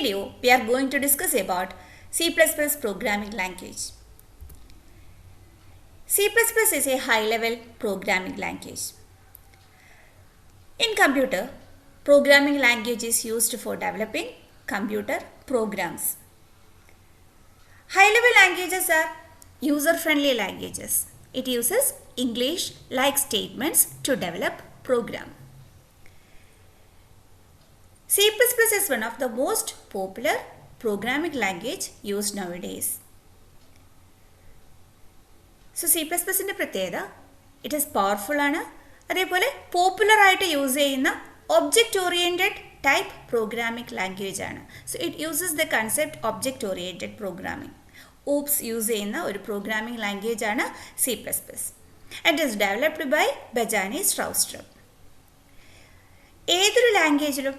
video, we are going to discuss about C++ programming language. C++ is a high-level programming language. In computer, programming language is used for developing computer programs. High-level languages are user-friendly languages. It uses English-like statements to develop program. C++ is one of the most popular programming language used nowadays. So C++ ന്റെ പ്രത്യേകത it is powerful ആണ്, അതേപോലെ popular ആയിട്ട് use ചെയ്യുന്ന object oriented type programming language ആണ്. So it uses the concept object oriented programming. OOPS use ചെയ്യുന്ന ഒരു programming language ആണ് C++. It is developed by Bajani Stroustrup. ഏതൊരു ലാംഗ്വേജിലും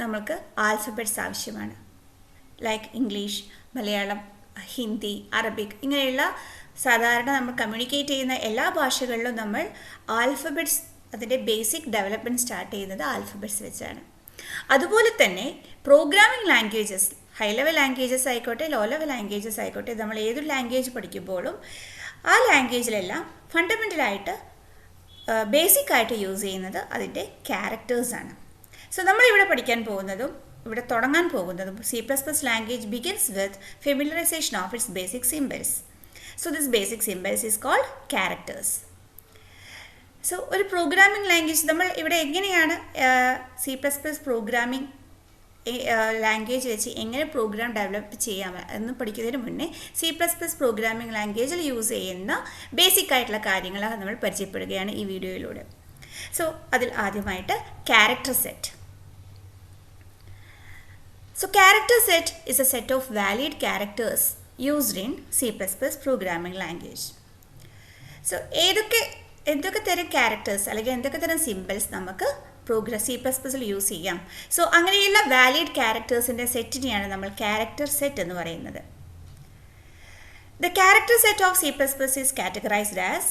നമ്മൾക്ക് ആൽഫബറ്റ്സ് ആവശ്യമാണ്. Like English, Malayalam, Hindi, Arabic, ഇങ്ങനെയുള്ള സാധാരണ നമ്മൾ കമ്മ്യൂണിക്കേറ്റ് ചെയ്യുന്ന എല്ലാ ഭാഷകളിലും നമ്മൾ ആൽഫബറ്റ്സ്, അതിൻ്റെ ബേസിക് ഡെവലപ്മെൻറ്റ് സ്റ്റാർട്ട് ചെയ്യുന്നത് ആൽഫബറ്റ്സ് വെച്ചാണ്. അതുപോലെ തന്നെ programming languages, high level languages ആയിക്കോട്ടെ, ലോ ലെവൽ ലാംഗ്വേജസ് ആയിക്കോട്ടെ, നമ്മൾ ഏതൊരു ലാംഗ്വേജ് പഠിക്കുമ്പോഴും ആ ലാംഗ്വേജിലെല്ലാം ഫണ്ടമെൻ്റലായിട്ട് ബേസിക്കായിട്ട് യൂസ് ചെയ്യുന്നത് അതിൻ്റെ ക്യാരക്ടേഴ്സാണ്. സോ നമ്മളിവിടെ പഠിക്കാൻ പോകുന്നതും ഇവിടെ തുടങ്ങാൻ പോകുന്നതും C++ language begins with familiarisation of its basic symbols. So this basic symbols is called characters. So ഒരു പ്രോഗ്രാമിംഗ് ലാംഗ്വേജ് നമ്മൾ ഇവിടെ എങ്ങനെയാണ് C++ പ്രോഗ്രാമിംഗ് ലാംഗ്വേജ് വെച്ച് എങ്ങനെ പ്രോഗ്രാം ഡെവലപ്പ് ചെയ്യാം എന്ന് പഠിക്കുന്നതിന് മുന്നേ C++ പ്രോഗ്രാമിംഗ് ലാംഗ്വേജിൽ യൂസ് ചെയ്യുന്ന ബേസിക് ആയിട്ടുള്ള കാര്യങ്ങൾ നമ്മൾ പരിചയപ്പെടുകയാണ് ഈ വീഡിയോയിലൂടെ. സോ അതിൽ ആദ്യമായിട്ട് character set. So character set is a set of valid characters used in C++ programming language. So എന്തൊക്കെ തരം ക്യാരക്ടേഴ്സ് അല്ലെങ്കിൽ എന്തൊക്കെ തരം സിംബൽസ് നമുക്ക് C++ൽ യൂസ് ചെയ്യാം. സോ അങ്ങനെയുള്ള വാലിഡ് ക്യാരക്ടേഴ്സിൻ്റെ സെറ്റിനെയാണ് നമ്മൾ ക്യാരക്ടർ സെറ്റ് എന്ന് പറയുന്നത്. The character set of C++ is categorized as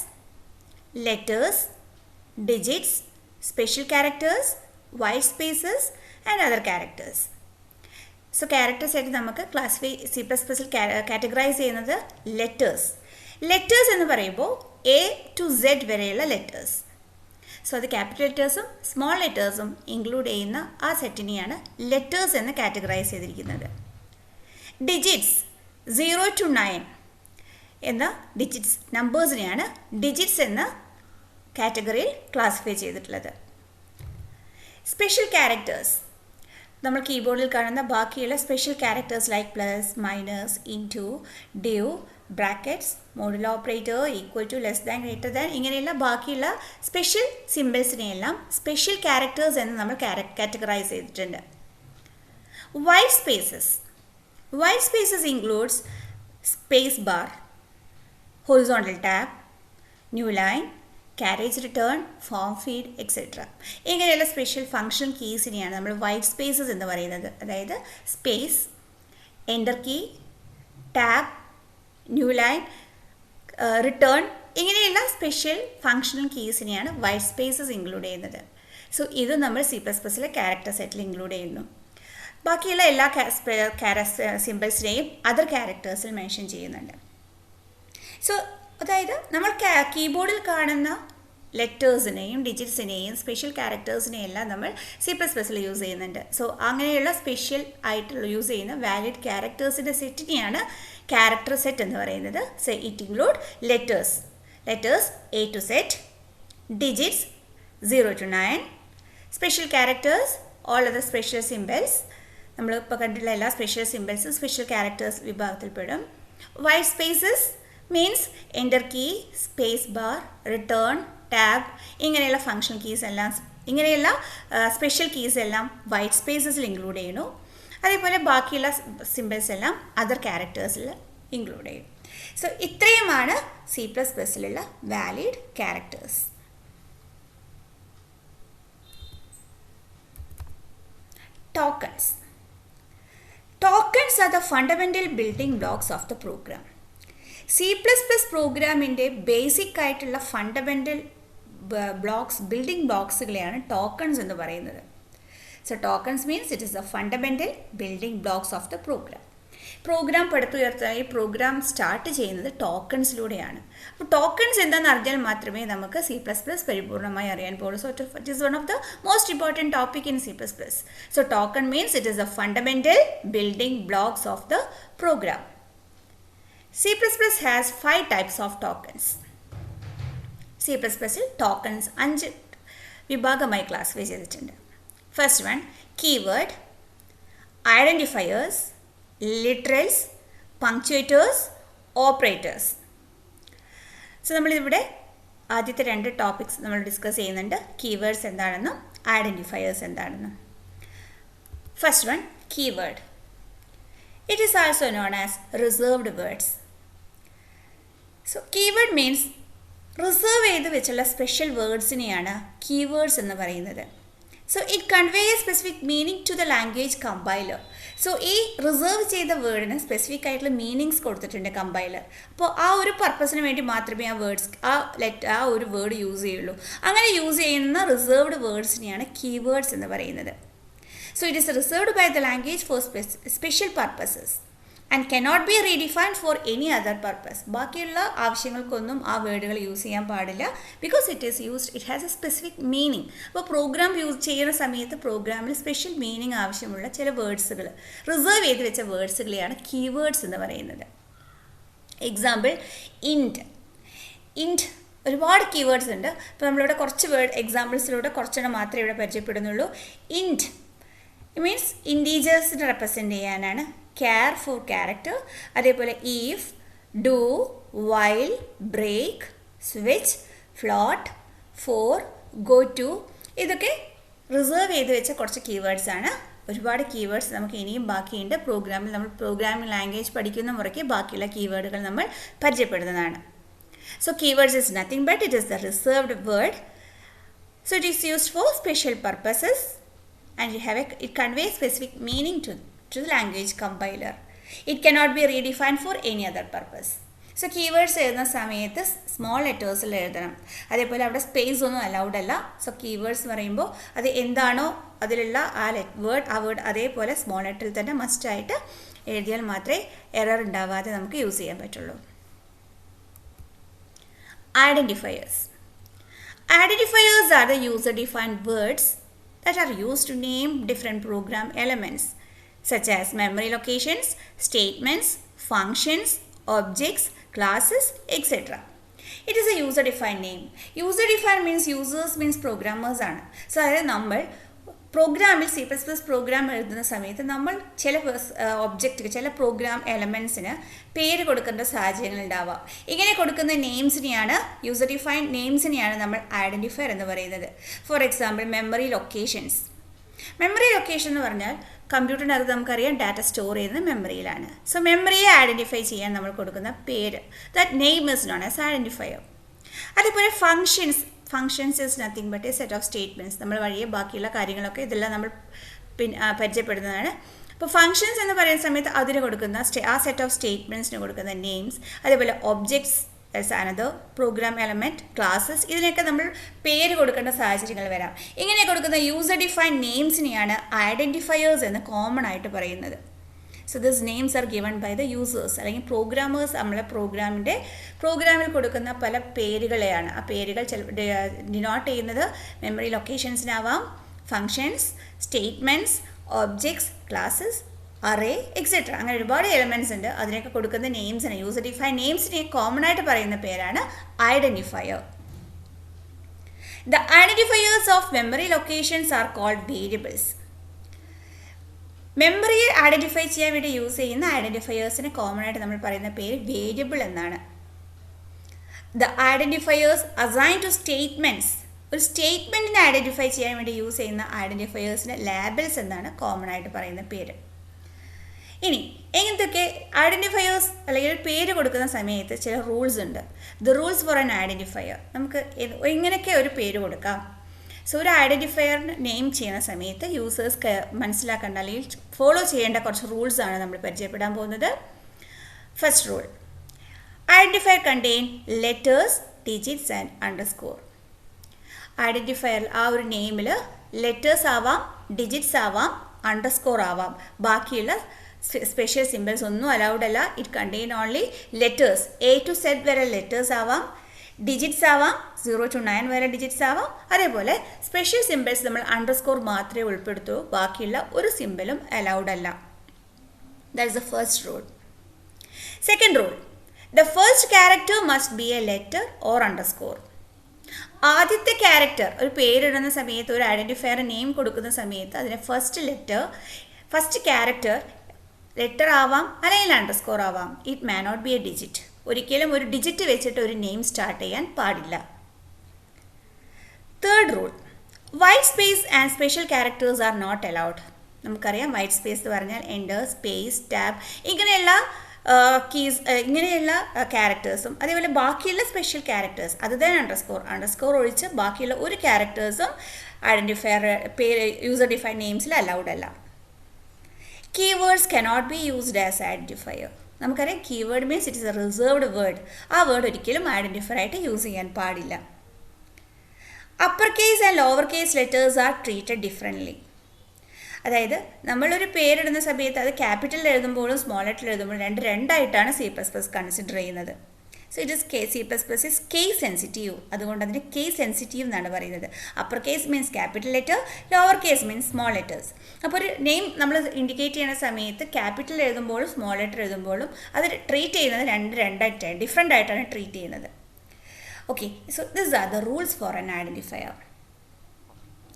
letters, digits, special characters, white spaces and other characters. So character set നമുക്ക് C++ൽ കാറ്റഗറൈസ് ചെയ്യുന്നത് ലെറ്റേഴ്സ് എന്ന് പറയുമ്പോൾ A to Z വരെയുള്ള ലെറ്റേഴ്സ്. സോ അത് ക്യാപിറ്റൽ ലെറ്റേഴ്സും സ്മോൾ ലെറ്റേഴ്സും ഇൻക്ലൂഡ് ചെയ്യുന്ന ആ സെറ്റിനെയാണ് ലെറ്റേഴ്സ് എന്ന് categorise ചെയ്തിരിക്കുന്നത്. ഡിജിറ്റ്സ് 0 to 9 എന്ന ഡിജിറ്റ്സ് നമ്പേഴ്സിനെയാണ് ഡിജിറ്റ്സ് എന്ന കാറ്റഗറിയിൽ ക്ലാസിഫൈ ചെയ്തിട്ടുള്ളത്. സ്പെഷ്യൽ ക്യാരക്ടേഴ്സ് നമ്മൾ കീബോർഡിൽ കാണുന്ന ബാക്കിയുള്ള special characters like plus, minus, into, div, brackets, modulo operator, equal to, less than, greater than, ഇങ്ങനെയുള്ള ബാക്കിയുള്ള സ്പെഷ്യൽ സിംബൽസിനെയെല്ലാം സ്പെഷ്യൽ ക്യാരക്ടേഴ്സ് എന്ന് നമ്മൾ കാറ്റഗറൈസ് ചെയ്തിട്ടുണ്ട്. White spaces includes space bar, horizontal tab, new line, carriage return, form feed etcetera. ഇങ്ങനെയുള്ള special function കീസിനെയാണ് നമ്മൾ white spaces എന്ന് പറയുന്നത്. അതായത് space, enter key, tab, new line, return, ഇങ്ങനെയുള്ള സ്പെഷ്യൽ ഫങ്ഷണൽ കീസിനെയാണ് വൈറ്റ് സ്പേസസ് ഇൻക്ലൂഡ് ചെയ്യുന്നത്. സോ ഇത് നമ്മൾ C++ലെ ക്യാരക്ടർ സെറ്റിൽ ഇൻക്ലൂഡ് ചെയ്യുന്നു. ബാക്കിയുള്ള എല്ലാ സിംബൽസിനെയും അതർ ക്യാരക്ടേഴ്സിൽ മെൻഷൻ ചെയ്യുന്നുണ്ട്. സോ അതായത് നമ്മൾ കീബോർഡിൽ കാണുന്ന ലെറ്റേഴ്സിനെയും ഡിജിറ്റ്സിനെയും സ്പെഷ്യൽ ക്യാരക്ടേഴ്സിനെയും എല്ലാം നമ്മൾ C++ൽ യൂസ് ചെയ്യുന്നുണ്ട്. സോ അങ്ങനെയുള്ള സ്പെഷ്യൽ ആയിട്ട് യൂസ് ചെയ്യുന്ന വാലിഡ് ക്യാരക്ടേഴ്സിൻ്റെ സെറ്റിനെയാണ് ക്യാരക്ടർ സെറ്റ് എന്ന് പറയുന്നത്. So it include letters A to Z, digits 0 to 9, special characters, all other special symbols, നമ്മളിപ്പോൾ കണ്ടിട്ടുള്ള എല്ലാ സ്പെഷ്യൽ സിംബൽസും സ്പെഷ്യൽ ക്യാരക്ടേഴ്സ് വിഭാഗത്തിൽപ്പെടും. White spaces means enter key, space bar, return, tab, ഇങ്ങനെയുള്ള ഫങ്ഷൻ കീസ് എല്ലാം, ഇങ്ങനെയുള്ള സ്പെഷ്യൽ കീസ് എല്ലാം white സ്പേസസിൽ ഇൻക്ലൂഡ് ചെയ്യുന്നു. അതേപോലെ ബാക്കിയുള്ള സിംബൽസ് എല്ലാം അതർ ക്യാരക്ടേഴ്സിൽ ഇൻക്ലൂഡ് ചെയ്യും. സോ ഇത്രയുമാണ് C++ലുള്ള valid characters. Tokens are the fundamental building blocks of the program. C++ പ്രോഗ്രാമിൻ്റെ ബേസിക് ആയിട്ടുള്ള ഫണ്ടമെൻ്റൽ ബിൽഡിംഗ് ബ്ലോക്സുകളെയാണ് ടോക്കൺസ് എന്ന് പറയുന്നത്. So tokens means it is the fundamental building blocks of the program. Program പടുത്തുയർത്താൻ ഈ program start ചെയ്യുന്നത് ടോക്കൺസിലൂടെയാണ്. അപ്പോൾ tokens എന്താണെന്ന് അറിഞ്ഞാൽ മാത്രമേ നമുക്ക് C++ പരിപൂർണമായി അറിയാൻ പോകുള്ളൂ. So it is one of the most important topic in C++. So token means it is the fundamental building blocks of the program. C++ has 5 types of tokens. C++ൽ ടോക്കൺസ് 5 വിഭാഗമായി classify ചെയ്തിട്ടുണ്ട്. First one keyword, identifiers, literals, punctuators, operators. So നമ്മളിവിടെ ആദ്യത്തെ 2 topics നമ്മൾ discuss ചെയ്യുന്നുണ്ട്. Keywords എന്താണെന്നും identifiers എന്താണെന്നും. First one keyword. It is also known as reserved words. So keyword means reserve ചെയ്ത് വെച്ചുള്ള സ്പെഷ്യൽ വേർഡ്സിനെയാണ് കീവേഡ്സ് എന്ന് പറയുന്നത്. So it convey a specific meaning to the language compiler. So ഈ റിസർവ് ചെയ്ത വേർഡിന് സ്പെസിഫിക് ആയിട്ടുള്ള മീനിങ്സ് കൊടുത്തിട്ടുണ്ട് കമ്പൈലർ. അപ്പോൾ ആ ഒരു പർപ്പസിന് വേണ്ടി മാത്രമേ ആ ഒരു വേർഡ് യൂസ് ചെയ്യുള്ളൂ. അങ്ങനെ യൂസ് ചെയ്യുന്ന റിസർവ്ഡ് വേർഡ്സിനെയാണ് കീവേഡ്സ് എന്ന് പറയുന്നത്. So it is reserved by the language for special purposes and cannot be redefined for any other purpose. ബാക്കിയുള്ള ആവശ്യങ്ങൾക്കൊന്നും ആ വേർഡുകൾ യൂസ് ചെയ്യാൻ പാടില്ല. Because it has A specific meaning. അപ്പോൾ പ്രോഗ്രാം യൂസ് ചെയ്യുന്ന സമയത്ത് പ്രോഗ്രാമിൽ സ്പെഷ്യൽ മീനിങ് ആവശ്യമുള്ള ചില വേർഡ്സുകൾ, റിസർവ് ചെയ്ത് വെച്ച വേർഡ്സുകളെയാണ് കീവേഡ്സ് എന്ന് പറയുന്നത്. എക്സാമ്പിൾ ഇൻറ്റ് ഒരുപാട് കീവേഡ്സ് ഉണ്ട്. അപ്പോൾ നമ്മളിവിടെ കുറച്ച് എക്സാമ്പിൾസിലൂടെ കുറച്ചെണ്ണം മാത്രമേ ഇവിടെ പരിചയപ്പെടുന്നുള്ളൂ. ഇൻറ്റ് മീൻസ് ഇൻറ്റീജേഴ്സിനെ റെപ്രസെൻ്റ് ചെയ്യാനാണ്. ക്യാർ ഫോർ ക്യാരക്ടർ, അതേപോലെ if, do, while, break, switch, float, for, go to, ഇതൊക്കെ റിസർവ് ചെയ്ത് വെച്ച കുറച്ച് കീവേഡ്സ് ആണ്. ഒരുപാട് കീവേഡ്സ് നമുക്ക് ഇനിയും ബാക്കിയുണ്ട്. നമ്മൾ പ്രോഗ്രാമിംഗ് ലാംഗ്വേജ് പഠിക്കുന്ന മുറയ്ക്ക് ബാക്കിയുള്ള കീവേഡുകൾ നമ്മൾ പരിചയപ്പെടുന്നതാണ്. So keywords is nothing but it is the reserved word. So it is used for special purposes and it conveys specific meaning to the language compiler. It cannot be redefined for any other purpose. So keywords എഴുതുന്ന സമയത്ത് small ലെറ്റേഴ്സിൽ എഴുതണം. അതേപോലെ അവിടെ space ഒന്നും allowed അല്ല. So keywords എന്ന് പറയുമ്പോൾ അത് എന്താണോ അതിലുള്ള ആ വേർഡ് അതേപോലെ സ്മോൾ ലെറ്ററിൽ തന്നെ മസ്റ്റായിട്ട് എഴുതിയാൽ മാത്രമേ എറർ ഉണ്ടാവാതെ നമുക്ക് യൂസ് ചെയ്യാൻ പറ്റുള്ളൂ. Identifiers. Identifiers are the user-defined words that are used to name different program elements such as memory locations, statements, functions, objects, classes, etc. It is a user-defined name. User-defined means users means programmers ആണ്. So അതായത് നമ്മൾ പ്രോഗ്രാമിൽ C++ programme എഴുതുന്ന സമയത്ത് നമ്മൾ ചില object ചില programme എലമെൻറ്റ്സിന് പേര് കൊടുക്കേണ്ട സാഹചര്യങ്ങൾ ഉണ്ടാവാം. ഇങ്ങനെ കൊടുക്കുന്ന നെയിംസിനെയാണ് യൂസർ ഡിഫൈൻഡ് നെയിംസിനെയാണ് നമ്മൾ ഐഡൻറ്റിഫയർ എന്ന് പറയുന്നത്. For example memory locations. Memory location എന്ന് പറഞ്ഞാൽ കമ്പ്യൂട്ടറിനകത്ത് നമുക്കറിയാം ഡാറ്റ സ്റ്റോർ ചെയ്യുന്നത് മെമ്മറിയിലാണ്. സോ മെമ്മറിയെ ഐഡൻറ്റിഫൈ ചെയ്യാൻ നമ്മൾ കൊടുക്കുന്ന പേര് that name is known as identifier. അതേപോലെ functions is nothing but a set of statements. നമ്മൾ വഴിയെ ബാക്കിയുള്ള കാര്യങ്ങളൊക്കെ ഇതെല്ലാം നമ്മൾ പരിചയപ്പെടുന്നതാണ്. അപ്പോൾ ഫങ്ഷൻസ് എന്ന് പറയുന്ന സമയത്ത് അതിന് കൊടുക്കുന്ന ആ സെറ്റ് ഓഫ് സ്റ്റേറ്റ്മെൻറ്റ്സിന് കൊടുക്കുന്ന നെയിംസ്, അതേപോലെ objects another program element, classes, ഇതിനൊക്കെ നമ്മൾ പേര് കൊടുക്കേണ്ട സാഹചര്യങ്ങൾ വരാം. ഇങ്ങനെ കൊടുക്കുന്ന യൂസർ ഡിഫൈൻഡ് നെയിംസിനെയാണ് ഐഡൻറ്റിഫയേഴ്സ് എന്ന് കോമൺ ആയിട്ട് പറയുന്നത്. So this names are given by the users അല്ലെങ്കിൽ പ്രോഗ്രാമേഴ്സ്. നമ്മളെ പ്രോഗ്രാമിൽ കൊടുക്കുന്ന പല പേരുകളെയാണ്. ആ പേരുകൾ ഡിനോട്ട് ചെയ്യുന്നത് മെമ്മറി ലൊക്കേഷൻസിനാവാം, functions, statements, objects, classes, array, etcetera. അങ്ങനെ ഒരുപാട് എലമെൻറ്റ്സ് ഉണ്ട്. അതിനൊക്കെ കൊടുക്കുന്ന നെയിംസിന് യൂസർ ഡിഫൈൻ നെയിംസിനെ കോമൺ ആയിട്ട് പറയുന്ന പേരാണ് identifier. The identifiers of memory locations are called variables. മെമ്മറിയെ ഐഡൻറ്റിഫൈ ചെയ്യാൻ വേണ്ടി യൂസ് ചെയ്യുന്ന ഐഡൻറ്റിഫയേഴ്സിന് കോമൺ ആയിട്ട് നമ്മൾ പറയുന്ന പേര് വേരിയബിൾ എന്നാണ്. The identifiers assign to statements. ഒരു സ്റ്റേറ്റ്മെൻറ്റിനെ ഐഡൻറ്റിഫൈ ചെയ്യാൻ വേണ്ടി യൂസ് ചെയ്യുന്ന ഐഡൻറ്റിഫയേഴ്സിന് ലാബിൾസ് എന്നാണ് കോമൺ ആയിട്ട് പറയുന്ന പേര്. ഇനി എങ്ങനത്തൊക്കെ ഐഡൻറ്റിഫയേഴ്സ് അല്ലെങ്കിൽ പേര് കൊടുക്കുന്ന സമയത്ത് ചില റൂൾസ് ഉണ്ട്. The rules for an identifier. നമുക്ക് എങ്ങനെയൊക്കെ ഒരു പേര് കൊടുക്കാം. സോ ഒരു ഐഡൻറ്റിഫയറിന് നെയിം ചെയ്യുന്ന സമയത്ത് യൂസേഴ്സ് മനസ്സിലാക്കേണ്ട അല്ലെങ്കിൽ ഫോളോ ചെയ്യേണ്ട കുറച്ച് റൂൾസാണ് നമ്മൾ പരിചയപ്പെടാൻ പോകുന്നത്. First rule, identifier contain letters, digits and underscore. Identifier ആ ഒരു നെയിമിൽ ലെറ്റേഴ്സ് ആവാം, ഡിജിറ്റ്സ് ആവാം, അണ്ടർസ്കോർ ആവാം. ബാക്കിയുള്ള സ്പെഷ്യൽ സിമ്പിൾസ് ഒന്നും അലൗഡ് അല്ല. It contain only letters. A to Z വരെ ലെറ്റേഴ്സ് ആവാം, ഡിജിറ്റ്സ് ആവാം, 0 to 9 വരെ ഡിജിറ്റ്സ് ആവാം. അതേപോലെ സ്പെഷ്യൽ സിമ്പിൾസ് നമ്മൾ അണ്ടർസ്കോർ മാത്രമേ ഉൾപ്പെടുത്തൂ. ബാക്കിയുള്ള ഒരു സിമ്പിളും അലൗഡ് അല്ല. That is the first rule. Second rule, the first character must be A letter or underscore. ആദ്യത്തെ ക്യാരക്ടർ, ഒരു പേരിടുന്ന സമയത്ത്, ഒരു ഐഡൻറ്റിഫയർ നെയിം കൊടുക്കുന്ന സമയത്ത് അതിന് ഫസ്റ്റ് ക്യാരക്ടർ ലെറ്റർ ആവാം അല്ലെങ്കിൽ അണ്ടർസ്കോർ ആവാം. It may not be a digit. ഒരിക്കലും ഒരു ഡിജിറ്റ് വെച്ചിട്ട് ഒരു നെയിം സ്റ്റാർട്ട് ചെയ്യാൻ പാടില്ല. Third rule, white space and special characters are not allowed. നമുക്കറിയാം വൈറ്റ് സ്പേസ് എന്ന് പറഞ്ഞാൽ എൻ്റർ, സ്പേസ്, ടാബ് ഇങ്ങനെയുള്ള ഇങ്ങനെയുള്ള ക്യാരക്ടേഴ്സും അതേപോലെ ബാക്കിയുള്ള സ്പെഷ്യൽ ക്യാരക്ടേഴ്സ് അത് തന്നെ അണ്ടർസ്കോർ ഒഴിച്ച് ബാക്കിയുള്ള ഒരു ക്യാരക്ടേഴ്സും ഐഡൻറ്റിഫയർ യൂസർ ഡിഫൈൻ നെയിംസിൽ അലൗഡ് അല്ല. Keywords cannot be used as identifier. നമുക്കറിയാം keyword means it is a reserved word. ആ വേർഡ് ഒരിക്കലും ഐഡൻറ്റിഫയർ ആയിട്ട് യൂസ് ചെയ്യാൻ പാടില്ല. Upper case and lower case letters are treated differently. അതായത് നമ്മളൊരു പേരിടുന്ന സമയത്ത് അത് ക്യാപിറ്റലിൽ എഴുതുമ്പോഴും സ്മോൾ ലെറ്ററിൽ എഴുതുമ്പോഴും രണ്ടായിട്ടാണ് C++ കൺസിഡർ ചെയ്യുന്നത്. So it is C++ is case sensitive. അതുകൊണ്ട് അതിന് കേസ് സെൻസിറ്റീവ് എന്നാണ് പറയുന്നത്. Upper case means capital letter, lower case means small letters. അപ്പോൾ ഒരു നെയിം നമ്മൾ ഇൻഡിക്കേറ്റ് ചെയ്യുന്ന സമയത്ത് ക്യാപിറ്റൽ എഴുതുമ്പോഴും സ്മോൾ ലെറ്റർ എഴുതുമ്പോഴും അത് ട്രീറ്റ് ചെയ്യുന്നത് രണ്ടായിട്ടാണ്, ഡിഫറെൻ്റ് ആയിട്ടാണ് ട്രീറ്റ് ചെയ്യുന്നത്. Okay, so this are the rules for an identifier.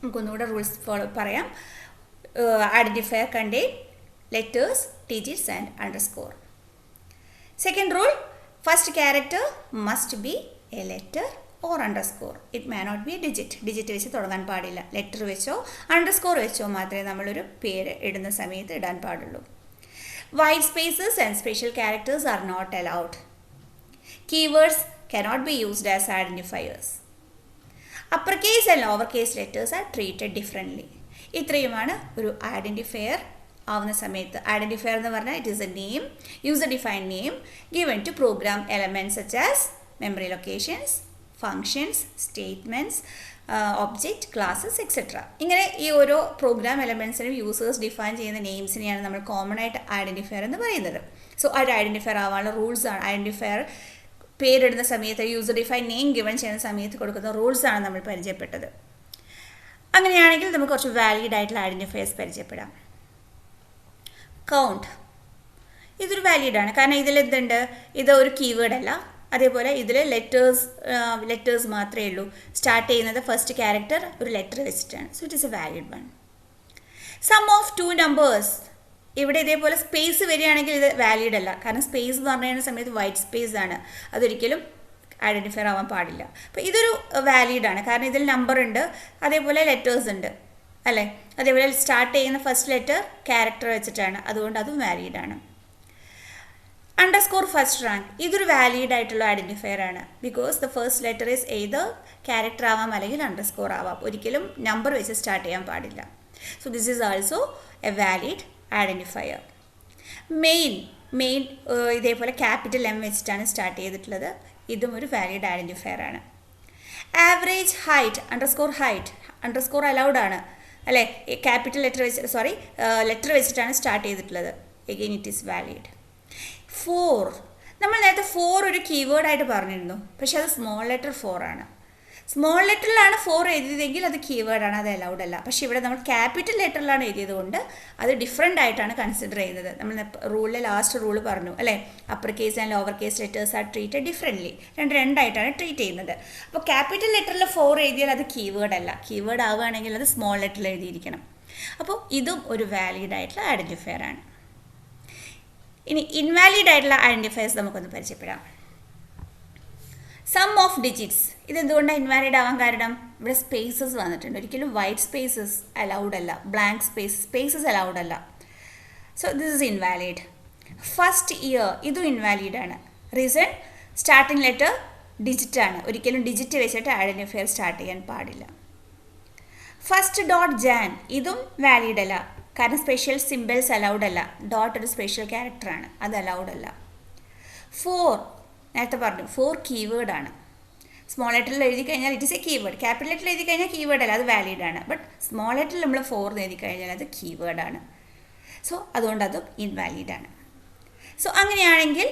നമുക്കൊന്നുകൂടെ റൂൾസ് പറയാം. Identifier contain letters, digits and underscore. Second rule, first character must be a letter or underscore. It may not be a digit. Digit വെച്ച് തുടങ്ങാൻ പാടില്ല. Letter വെച്ചോ underscore വെച്ചോ മാത്രമേ നമ്മളൊരു പേര് ഇടുന്ന സമയത്ത് ഇടാൻ പാടുള്ളൂ. White spaces and special characters are not allowed. Keywords cannot be used as identifiers. Uppercase and lowercase letters are treated differently. ഇത്രയുമാണ് ഒരു ഐഡൻറ്റിഫയർ ആവുന്ന സമയത്ത്. ഐഡൻറ്റിഫയർ എന്ന് പറഞ്ഞാൽ it is a name, user defined name given to program elements such as memory locations, functions, statements, object, classes etcetera. ഇങ്ങനെ ഈ ഓരോ programme എലമെൻറ്റ്സിനും users define ചെയ്യുന്ന നെയിംസിനെയാണ് നമ്മൾ കോമൺ ആയിട്ട് ഐഡൻറ്റിഫയർ എന്ന് പറയുന്നത്. സോ ഒരു ഐഡൻറ്റിഫയർ ആവാനുള്ള റൂൾസാണ്. ഐഡൻറ്റിഫയർ പേരിടുന്ന സമയത്ത് യൂസർ ഡിഫൈൻ നെയിം ഗിവൺ ചെയ്യുന്ന സമയത്ത് കൊടുക്കുന്ന റൂൾസാണ് നമ്മൾ പരിചയപ്പെട്ടത്. അങ്ങനെയാണെങ്കിൽ നമുക്ക് കുറച്ച് വാലിഡ് ആയിട്ടുള്ള ഐഡൻറ്റിഫയേഴ്സ് പരിചയപ്പെടാം. കൗണ്ട്, ഇതൊരു വാലിഡാണ്. കാരണം ഇതിൽ എന്തുണ്ട്, ഇത് ഒരു കീവേഡ് അല്ല. അതേപോലെ ഇതിൽ ലെറ്റേഴ്സ് മാത്രമേ ഉള്ളൂ. സ്റ്റാർട്ട് ചെയ്യുന്നത് ഫസ്റ്റ് ക്യാരക്ടർ ഒരു ലെറ്റർ വെച്ചിട്ടാണ്. So it is a valid one. Sum of 2 numbers, ഇവിടെ ഇതേപോലെ സ്പേസ് വരികയാണെങ്കിൽ ഇത് വാലിഡ് അല്ല. കാരണം സ്പേസ് എന്ന് പറഞ്ഞു സമയത്ത് വൈറ്റ് സ്പേസ് ആണ്. അതൊരിക്കലും ഐഡൻറ്റിഫയർ ആവാൻ പാടില്ല. അപ്പോൾ ഇതൊരു വാലിഡാണ്. കാരണം ഇതിൽ നമ്പർ ഉണ്ട്, അതേപോലെ ലെറ്റേഴ്സ് ഉണ്ട് അല്ലേ. അതേപോലെ സ്റ്റാർട്ട് ചെയ്യുന്ന ഫസ്റ്റ് ലെറ്റർ ക്യാരക്ടർ വെച്ചിട്ടാണ്. അതുകൊണ്ട് അതും വാലിഡാണ്. അണ്ടർസ്കോർ ഫസ്റ്റ് റാങ്ക്, ഇതൊരു വാലിഡ് ആയിട്ടുള്ള ഐഡൻറ്റിഫയർ ആണ്. Because the first letter is either character ആവാം അല്ലെങ്കിൽ അണ്ടർസ്കോർ ആവാം. ഒരിക്കലും നമ്പർ വെച്ച് സ്റ്റാർട്ട് ചെയ്യാൻ പാടില്ല. So this is also A valid identifier. Main ഇതേപോലെ ക്യാപിറ്റൽ M വെച്ചിട്ടാണ് സ്റ്റാർട്ട് ചെയ്തിട്ടുള്ളത്. ഇതും ഒരു വാലിഡ് ഐഡൻറ്റിഫയർ ആണ്. ആവറേജ് ഹൈറ്റ്, അണ്ടർസ്കോർ അലൗഡ് ആണ് അല്ലേ. ക്യാപിറ്റൽ ലെറ്റർ വെച്ചിട്ടാണ് സ്റ്റാർട്ട് ചെയ്തിട്ടുള്ളത്. Again it is valid. 4, നമ്മൾ നേരത്തെ 4 ഒരു കീവേഡായിട്ട് പറഞ്ഞിരുന്നു. പക്ഷെ അത് സ്മോൾ ലെറ്റർ 4 ആണ്. സ്മോൾ ലെറ്ററിലാണ് 4 എഴുതിയതെങ്കിൽ അത് കീവേഡാണ്, അത് അലൗഡ് അല്ല. പക്ഷേ ഇവിടെ നമ്മൾ ക്യാപിറ്റൽ ലെറ്ററിലാണ് എഴുതിയത് കൊണ്ട് അത് ഡിഫറെൻ്റ് ആയിട്ടാണ് കൺസിഡർ ചെയ്യുന്നത്. നമ്മൾ റൂളിലെ ലാസ്റ്റ് റൂൾ പറഞ്ഞു അല്ലേ, upper case and lower case letters are treated differently. രണ്ടായിട്ടാണ് ട്രീറ്റ് ചെയ്യുന്നത്. അപ്പോൾ ക്യാപിറ്റൽ ലെറ്ററിൽ 4 എഴുതിയാൽ അത് കീവേഡ് അല്ല. കീവേഡ് ആവുകയാണെങ്കിൽ അത് സ്മോൾ ലെറ്ററിൽ എഴുതിയിരിക്കണം. അപ്പോൾ ഇതും ഒരു വാലിഡ് ആയിട്ടുള്ള ഐഡൻറ്റിഫയർ ആണ്. ഇനി ഇൻവാലിഡ് ആയിട്ടുള്ള ഐഡൻറ്റിഫയേഴ്സ് നമുക്കൊന്ന് പരിചയപ്പെടാം. സം ഓഫ് ഡിജിറ്റ്സ്, ഇതെന്തുകൊണ്ടാണ് ഇൻവാലിഡ് ആവാൻ കാരണം? ഇവിടെ സ്പേസസ് വന്നിട്ടുണ്ട്. ഒരിക്കലും വൈറ്റ് സ്പേസസ് അലൗഡ് അല്ല, ബ്ലാങ്ക് സ്പേസസ് അലൗഡ് അല്ല. So this is invalid. First year, ഇതും ഇൻവാലിഡ് ആണ്. റീസൺ, സ്റ്റാർട്ടിംഗ് ലെറ്റർ ഡിജിറ്റ് ആണ്. ഒരിക്കലും ഡിജിറ്റ് വെച്ചിട്ട് ഐഡൻറ്റിഫയർ സ്റ്റാർട്ട് ചെയ്യാൻ പാടില്ല. ഫസ്റ്റ് ഡോട്ട് ജാൻ, ഇതും വാലിഡ് അല്ല. കാരണം സ്പെഷ്യൽ സിമ്പിൾസ് അലൗഡ് അല്ല. ഡോട്ട് ഒരു സ്പെഷ്യൽ ക്യാരക്ടറാണ്, അത് അലൗഡ് അല്ല. 4 നേരത്തെ പറഞ്ഞു 4 കീവേഡാണ്. സ്മോൾ ലെറ്ററിൽ എഴുതി കഴിഞ്ഞാൽ it is a keyword. Capital ലെറ്ററിൽ എഴുതി കഴിഞ്ഞാൽ കീവേഡ് അല്ല, അത് വാലിഡ് ആണ്. ബട്ട് സ്മോൾ ലെറ്ററിൽ നമ്മൾ 4 എന്ന് എഴുതി കഴിഞ്ഞാൽ അത് കീവേഡാണ്. സോ അതുകൊണ്ട് അതും ഇൻവാലിഡ് ആണ്. സോ അങ്ങനെയാണെങ്കിൽ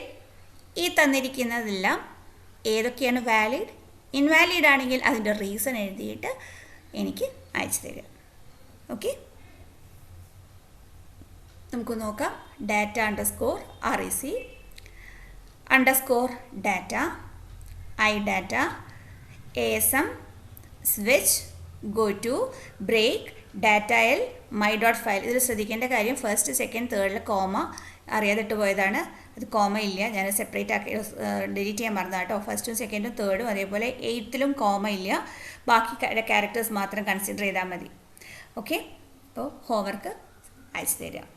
ഈ തന്നിരിക്കുന്നതെല്ലാം ഏതൊക്കെയാണ് വാലിഡ്? ഇൻവാലിഡ് ആണെങ്കിൽ അതിൻ്റെ റീസൺ എഴുതിയിട്ട് എനിക്ക് അയച്ചു തരിക. ഓക്കെ, നമുക്ക് നോക്കാം. Data underscore REC underscore data I data ASM switch go to break data L my dot file. ഇതിൽ ശ്രദ്ധിക്കേണ്ട കാര്യം ഫസ്റ്റ് സെക്കൻഡ് തേർഡിൽ കോമ അറിയാതിട്ട് പോയതാണ്. അത് കോമ ഇല്ല, ഞാൻ സെപ്പറേറ്റ് ആക്കി ഡിലീറ്റ് ചെയ്യാൻ മറന്നതാണ് കേട്ടോ. ഫസ്റ്റും സെക്കൻഡും തേർഡും അതേപോലെ 8th കോമ ഇല്ല, ബാക്കി ക്യാരക്ടേഴ്സ് മാത്രം കൺസിഡർ ചെയ്താൽ മതി. ഓക്കെ, അപ്പോൾ ഹോംവർക്ക് അയച്ചു തരാം.